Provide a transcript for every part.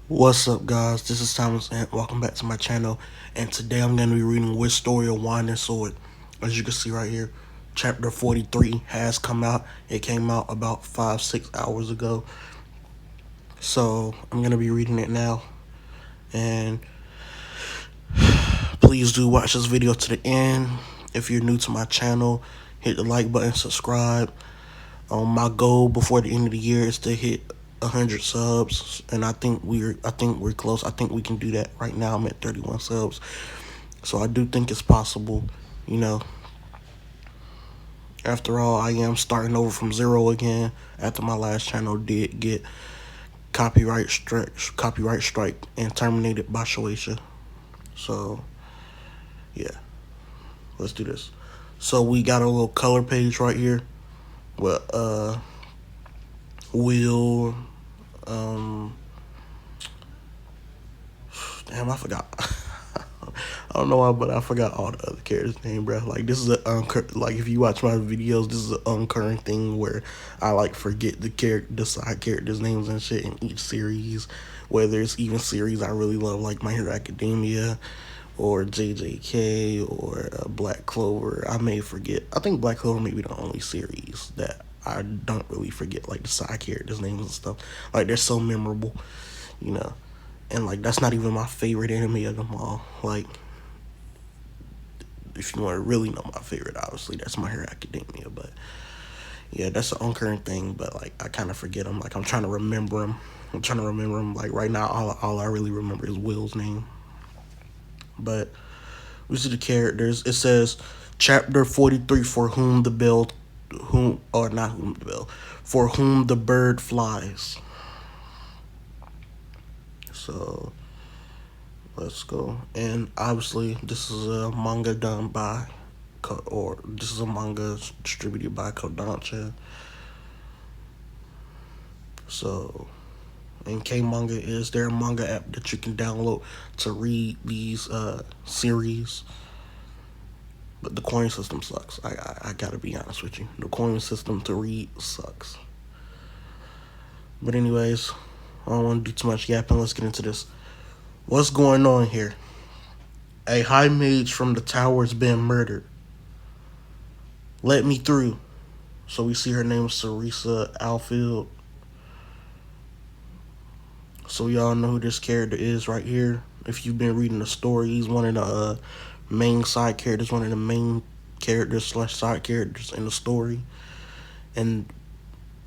What's up, guys? This is Thomas and welcome back to my channel. And today I'm going to be reading Wistoria Wine and Sword. As you can see right here, chapter 43 has come out. It came out about 5-6 hours ago. So I'm going to be reading it now. And please do watch this video to the end. If you're new to my channel, hit the like button, subscribe. My goal before the end of the year is to hit 100 subs, and I think we're close. I think we can do that right now. I'm at 31 subs, so I do think it's possible. You know, after all, I am starting over from zero again. After my last channel did get copyright strike and terminated by Shueisha. So yeah, let's do this. So we got a little color page right here. Well, Will, damn, I forgot. I don't know why, but I forgot all the other characters' name, bro. Like, this is like, if you watch my videos, this is an uncurring thing where I like forget the side characters' names and shit in each series. Whether it's even series I really love, like My Hero Academia, or JJK, or Black Clover. I may forget. I think Black Clover may be the only series that I don't really forget, like the side characters' names and stuff. Like, they're so memorable, you know. And like, that's not even my favorite anime of them all. Like, if you want to really know my favorite, obviously that's My Hero Academia. But yeah, that's an uncurrent thing. But like, I kind of forget them. Like, I'm trying to remember them. Like, right now, all I really remember is Will's name. But we see the characters. It says chapter 43, for whom the bird flies. So let's go. And obviously, this is a manga done by, or this is a manga distributed by Kodansha. So, and K Manga is their manga app that you can download to read these series. But the coin system sucks. I gotta be honest with you. The coin system to read sucks. But anyways, I don't want to do too much yapping. Let's get into this. What's going on here? A high mage from the tower has been murdered. Let me through. So we see her name is Sarisa Alfield. So y'all know who this character is right here. If you've been reading the story, he's one of the main side characters, one of the main characters / side characters in the story. And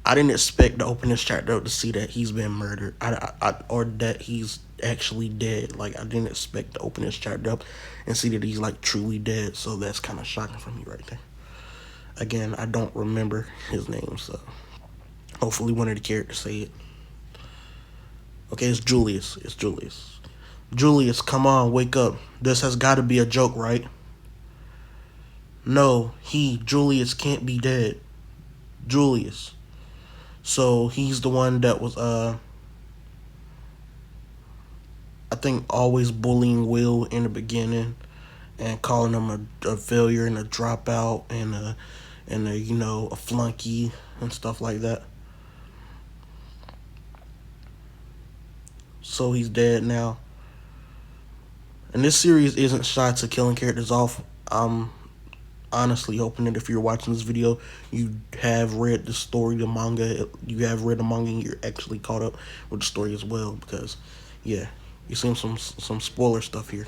I didn't expect to open this chapter up to see that he's been murdered, or that he's actually dead. Like, I didn't expect to open this chapter up and see that he's like truly dead. So that's kind of shocking for me right there. Again, I don't remember his name, so hopefully one of the characters say it. Okay, it's Julius. Julius, come on, wake up. This has got to be a joke, right? No, Julius, can't be dead. Julius. So he's the one that was, I think, always bullying Will in the beginning and calling him a failure and a dropout and a flunky and stuff like that. So he's dead now. And this series isn't shy to killing characters off. I'm honestly hoping that if you're watching this video, you have read the story, the manga. You have read the manga and you're actually caught up with the story as well. Because, yeah, you're seeing some spoiler stuff here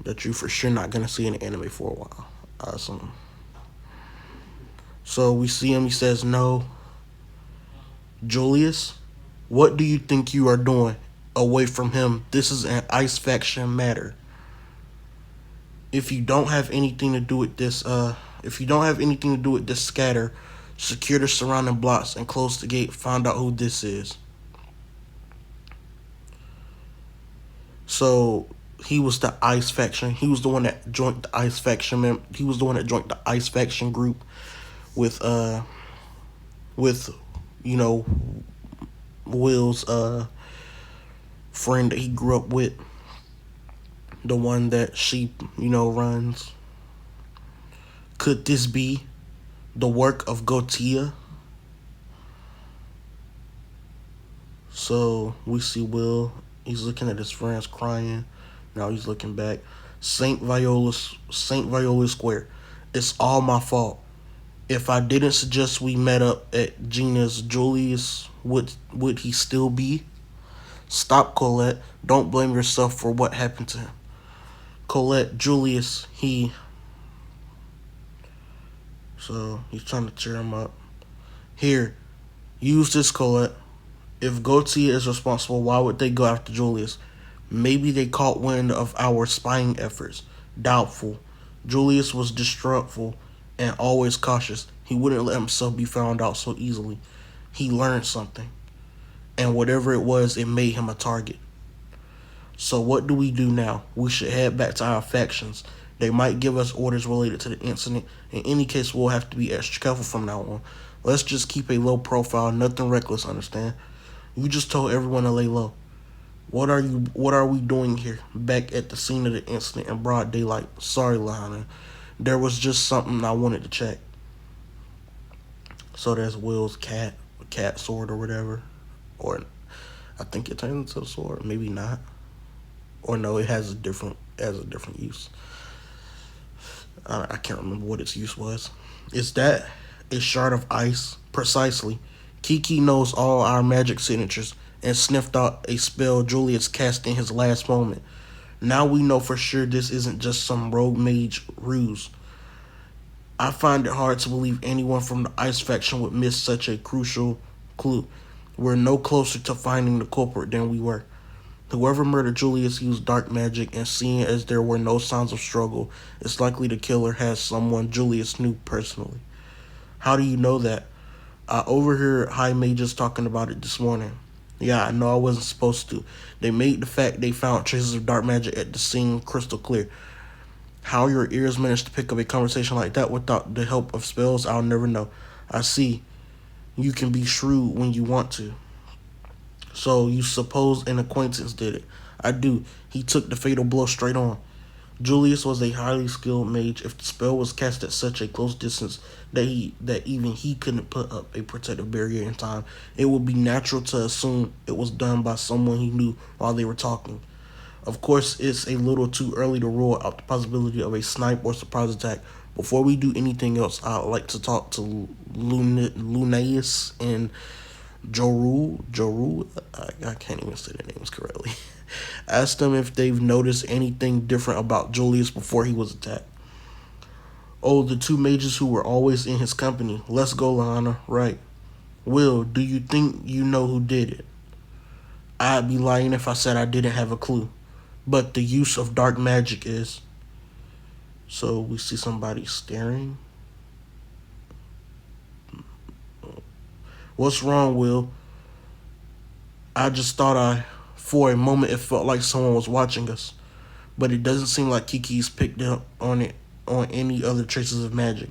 that you for sure not going to see in the anime for a while. Awesome. So we see him. He says, no. Julius, what do you think you are doing? Away from him. This is an ice faction matter. If you don't have anything to do with this, scatter, secure the surrounding blocks and close the gate. Find out who this is. So he was the ice faction. He was the one that joined the ice faction. He was the one that joined the ice faction group with Will's friend that he grew up with, the one that she runs. Could this be the work of Gotia? So we see Will. He's looking at his friends crying. Now he's looking back. Saint Viola Square. It's all my fault. If I didn't suggest we met up at Gina's, Julius would he still be? Stop, Colette. Don't blame yourself for what happened to him. Colette, Julius, he. So he's trying to cheer him up. Here, use this, Colette. If Gautier is responsible, why would they go after Julius? Maybe they caught wind of our spying efforts. Doubtful. Julius was distrustful and always cautious. He wouldn't let himself be found out so easily. He learned something. And whatever it was, it made him a target. So what do we do now? We should head back to our factions. They might give us orders related to the incident. In any case, we'll have to be extra careful from now on. Let's just keep a low profile, nothing reckless, understand? You just told everyone to lay low. What are we doing here? Back at the scene of the incident in broad daylight. Sorry, Lana. There was just something I wanted to check. So there's Will's cat sword or whatever. Or I think it turns into a sword, maybe not. Or no, it has a different use. I can't remember what its use was. Is that a shard of ice? Precisely. Kiki knows all our magic signatures and sniffed out a spell Julius cast in his last moment. Now we know for sure this isn't just some rogue mage ruse. I find it hard to believe anyone from the Ice faction would miss such a crucial clue. We're no closer to finding the culprit than we were. Whoever murdered Julius used dark magic, and seeing as there were no signs of struggle, it's likely the killer has someone Julius knew personally. How do you know that? I overheard high mages talking about it this morning. Yeah, I know I wasn't supposed to. They made the fact they found traces of dark magic at the scene crystal clear. How your ears managed to pick up a conversation like that without the help of spells, I'll never know. I see. You can be shrewd when you want to. So you suppose an acquaintance did it? I do. He took the fatal blow straight on. Julius was a highly skilled mage. If the spell was cast at such a close distance that even he couldn't put up a protective barrier in time, it would be natural to assume it was done by someone he knew while they were talking. Of course, it's a little too early to rule out the possibility of a snipe or surprise attack. Before we do anything else, I'd like to talk to Lunaeus and Joru. I can't even say their names correctly. Ask them if they've noticed anything different about Julius before he was attacked. Oh, the two mages who were always in his company. Let's go, Lana. Right. Will, do you think you know who did it? I'd be lying if I said I didn't have a clue. But the use of dark magic is. So we see somebody staring. What's wrong, Will? I just thought for a moment, it felt like someone was watching us. But it doesn't seem like Kiki's picked up on any other traces of magic.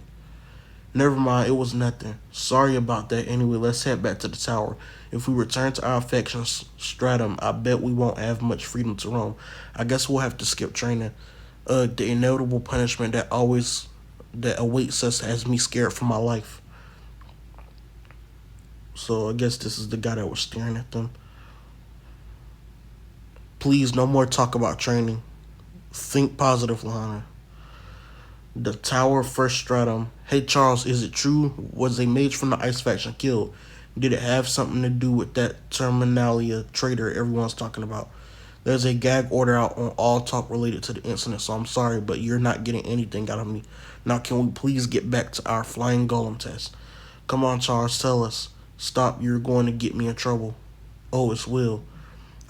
Never mind, it was nothing. Sorry about that. Anyway, let's head back to the tower. If we return to our faction's stratum, I bet we won't have much freedom to roam. I guess we'll have to skip training. The inevitable punishment that awaits us has me scared for my life. So I guess this is the guy that was staring at them. Please, no more talk about training. Think positive, Lana. The tower first stratum. Hey Charles, is it true? Was a mage from the Ice faction killed? Did it have something to do with that Terminalia traitor everyone's talking about? There's a gag order out on all talk related to the incident, so I'm sorry, but you're not getting anything out of me. Now can we please get back to our flying golem test? Come on, Charles, tell us. Stop, you're going to get me in trouble. Oh, it's Will.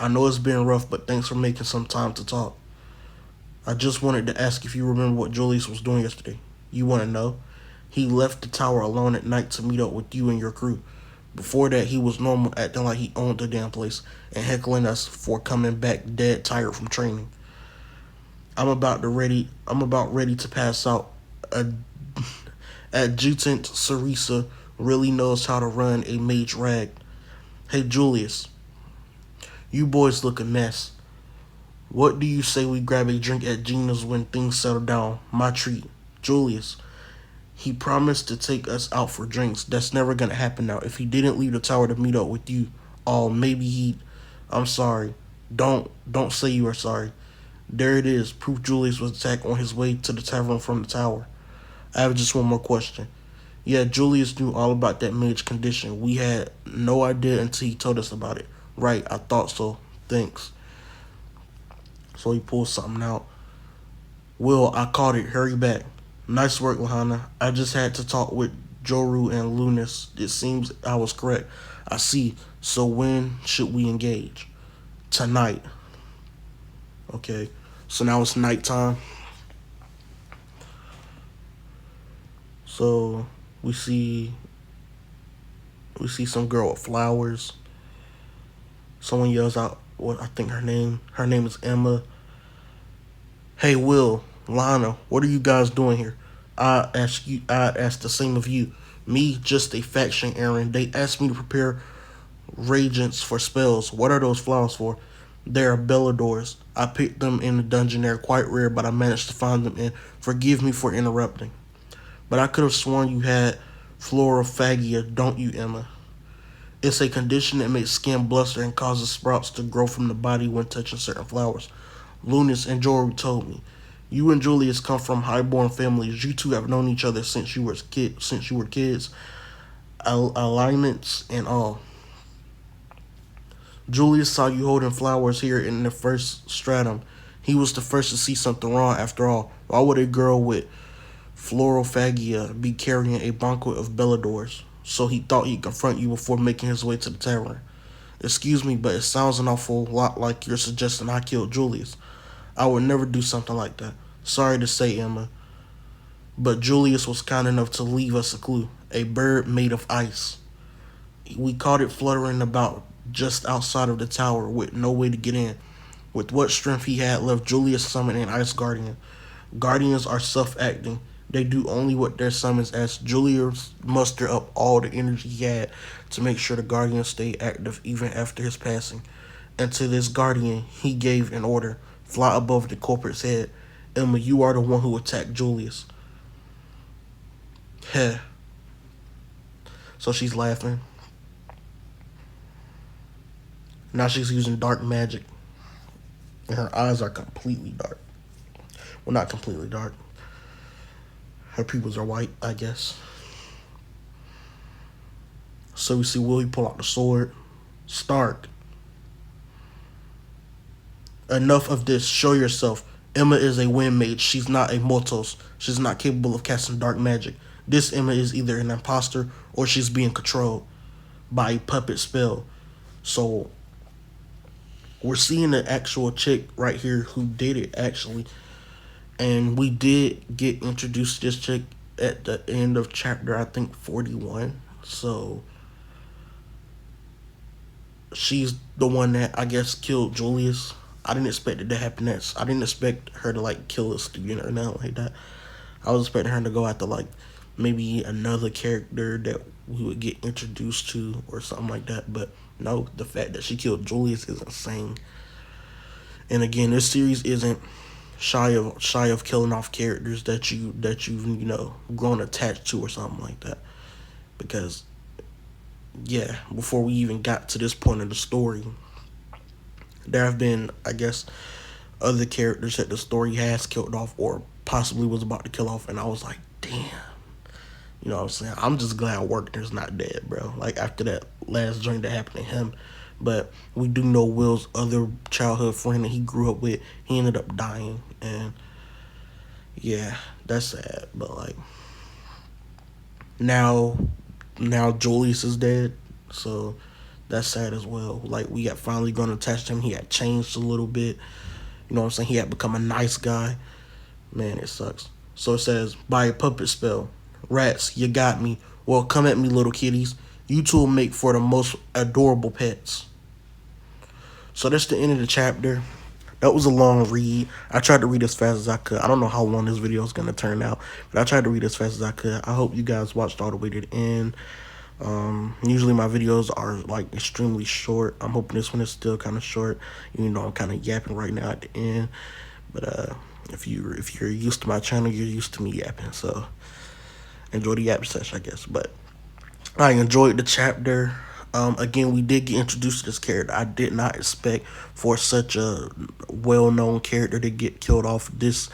I know it's been rough, but thanks for making some time to talk. I just wanted to ask if you remember what Julius was doing yesterday. You want to know? He left the tower alone at night to meet up with you and your crew. Before that, he was normal, acting like he owned the damn place and heckling us for coming back dead tired from training. I'm about ready to pass out. Adjutant Cerisa really knows how to run a mage rag. Hey, Julius. You boys look a mess. What do you say we grab a drink at Gina's when things settle down? My treat. Julius. He promised to take us out for drinks. That's never gonna happen now. If he didn't leave the tower to meet up with you all, maybe he'd I'm sorry. Don't say you are sorry. There it is. Proof Julius was attacked on his way to the tavern from the tower. I have just one more question. Yeah, Julius knew all about that mage condition. We had no idea until he told us about it. Right, I thought so. Thanks. So he pulls something out. Will, I caught it. Hurry back. Nice work, Lahana. I just had to talk with Joru and Lunas. It seems I was correct. I see. So when should we engage? Tonight. Okay. So now it's nighttime. So we see we see some girl with flowers. Someone yells out what I think her name is Emma. Hey Will, Lana, what are you guys doing here? I ask the same of you. Me, just a faction errand. They asked me to prepare reagents for spells. What are those flowers for? They are Belladors. I picked them in the dungeon. They're quite rare, but I managed to find them, and forgive me for interrupting. But I could have sworn you had florophagia, don't you, Emma? It's a condition that makes skin bluster and causes sprouts to grow from the body when touching certain flowers. Lunas and Jory told me. You and Julius come from highborn families. You two have known each other since you were kids. Alignments and all. Julius saw you holding flowers here in the first stratum. He was the first to see something wrong after all. Why would a girl with florophagia be carrying a banquet of Belladors? So he thought he'd confront you before making his way to the tavern. Excuse me, but it sounds an awful lot like you're suggesting I killed Julius. I would never do something like that. Sorry to say, Emma, but Julius was kind enough to leave us a clue. A bird made of ice. We caught it fluttering about just outside of the tower with no way to get in. With what strength he had left, Julius summoned an ice guardian. Guardians are self-acting. They do only what their summons ask. Julius mustered up all the energy he had to make sure the guardian stayed active even after his passing. And to this guardian, he gave an order. Fly above the culprit's head. Emma, you are the one who attacked Julius. Heh. So she's laughing. Now she's using dark magic. And her eyes are completely dark. Well, not completely dark. Her pupils are white, I guess. So we see Willie pull out the sword. Stark. Enough of this. Show yourself. Emma is a wind mage. She's not a mortos. She's not capable of casting dark magic. This Emma is either an imposter or she's being controlled by a puppet spell. So we're seeing the actual chick right here who did it actually. And we did get introduced to this chick at the end of chapter, I think, 41. So she's the one that I guess killed Julius. I didn't expect it to happen next. I didn't expect her to like kill a student or nothing like that. I was expecting her to go after like maybe another character that we would get introduced to or something like that. But no, the fact that she killed Julius is insane. And again, this series isn't shy of killing off characters that you've grown attached to or something like that. Because yeah, before we even got to this point of the story, there have been, I guess, other characters that the story has killed off or possibly was about to kill off, and I was like, damn. You know what I'm saying? I'm just glad Workner's not dead, bro. Like, after that last joint that happened to him. But we do know Will's other childhood friend that he grew up with, he ended up dying. And, yeah, that's sad. But, like, now Julius is dead. So, that's sad as well. Like, we got finally gonna attach to him. He had changed a little bit. You know what I'm saying? He had become a nice guy. Man, it sucks. So it says, by a puppet spell. Rats, you got me. Well, come at me, little kitties. You two will make for the most adorable pets. So that's the end of the chapter. That was a long read. I tried to read as fast as I could. I don't know how long this video is going to turn out, but I tried to read as fast as I could. I hope you guys watched all the way to the end. Usually my videos are like extremely short. I'm hoping this one is still kind of short, even though I'm kind of yapping right now at the end. But if you're used to my channel, you're used to me yapping. So enjoy the yap session, I guess. But I enjoyed the chapter. Again, we did get introduced to this character. I did not expect for such a well-known character to get killed off this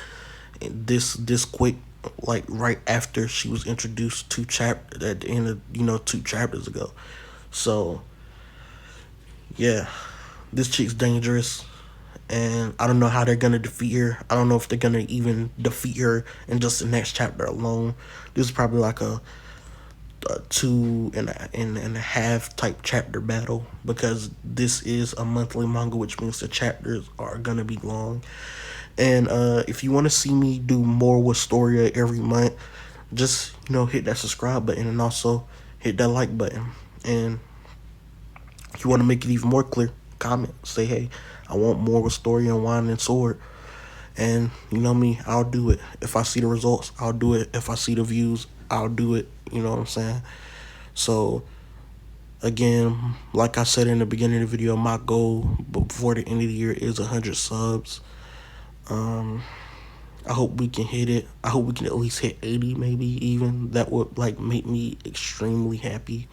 quick, like right after she was introduced at the end of 2 chapters ago. So yeah, this chick's dangerous, and I don't know how they're gonna defeat her. I don't know if they're gonna even defeat her in just the next chapter alone. This is probably like a 2.5 type chapter battle, because this is a monthly manga, which means the chapters are gonna be long. And if you want to see me do more Wistoria every month, just hit that subscribe button, and also hit that like button. And if you want to make it even more clear, comment, say, hey, I want more Wistoria and Wine and Sword. And you know me, I'll do it. If I see the results, I'll do it. If I see the views, I'll do it. You know what I'm saying? So again, like I said in the beginning of the video, my goal before the end of the year is 100 subs. I hope we can hit it. I hope we can at least hit 80, maybe even. That would like make me extremely happy.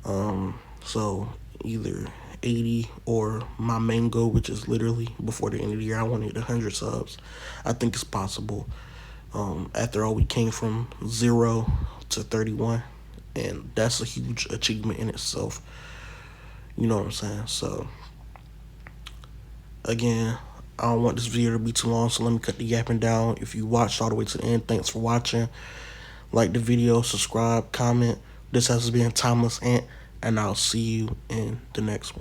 So either 80 or my main goal, which is literally before the end of the year, I want to hit 100 subs. I think it's possible. After all, we came from 0 to 31, and that's a huge achievement in itself. You know what I'm saying? So again, I don't want this video to be too long, so let me cut the yapping down. If you watched all the way to the end, thanks for watching. Like the video, subscribe, comment. This has been Timeless Ant, and I'll see you in the next one.